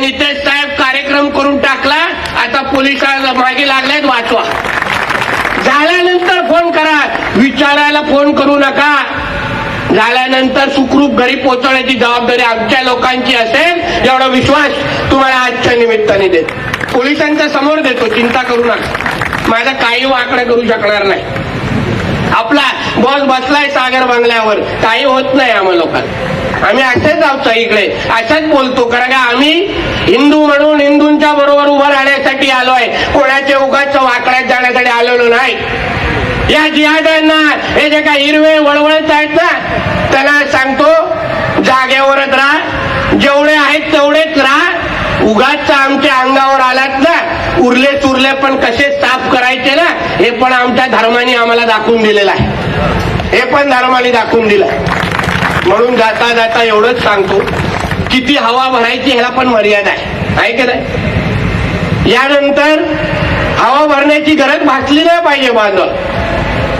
नितेश साहेब कार्यक्रम करून टाकला, आता पोलिसांना मागे लागलेत वाचवा. झाल्यानंतर फोन करा, विचारायला फोन करू नका. झाल्यानंतर सुखरूप घरी पोहोचवण्याची जबाबदारी आमच्या लोकांची असेल, एवढा विश्वास तुम्हाला आजच्या निमित्ताने देतो. पोलिसांच्या समोर देतो, चिंता करू नका. माझा काही वाकडं करू शकणार नाही. आपला बॉस बसलाय सागर बंगल्यावर, काही होत नाही आम्हा लोकांना. आम्ही असेच आहोत इकडे, असंच बोलतो. कारण का आम्ही हिंदू म्हणून हिंदूंच्या बरोबर उभं राहण्यासाठी आलोय, कोणाच्या उगाच वाकड्यात जाण्यासाठी आलेलो नाही. या जिहाद्यांना हे जे काही हिरवे वळवळत आहेत ना, त्यांना सांगतो जागेवरच राहा, जेवढे आहेत तेवढेच राहा. उगाच आमच्या अंगावर आलात ना, उरले सुरले पण कसे साफ करायचे ना, हे पण आमच्या धर्माने आम्हाला दाखवून दिलेलं आहे. हे पण धर्माने दाखवून दिलं. म्हणून जाता जाता एवढंच सांगतो, किती हवा भरायची ह्याला पण मर्यादा आहे की नाही. यानंतर हवा भरण्याची गरज भासली नाही पाहिजे. बांधव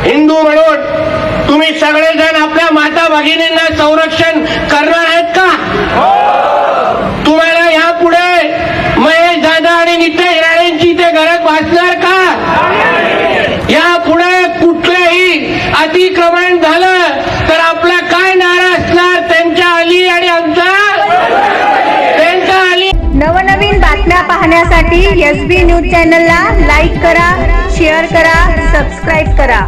हिंदू म्हणून तुम्ही सगळेजण आपल्या माता भगिनींना संरक्षण करणार आहेत का? तुम्हाला यापुढे महेश दादा आणि नितेश राणेंची ते गरज भासणार का? यापुढे कुठलेही अतिक्रमण झालं तर आपला काय नारा असणार? त्यांच्या अली आणि आमचा त्यांचा अली. नवनवीन बातम्या पाहण्यासाठी SB न्यूज चॅनलला लाईक करा, शेअर करा, सबस्क्राईब करा.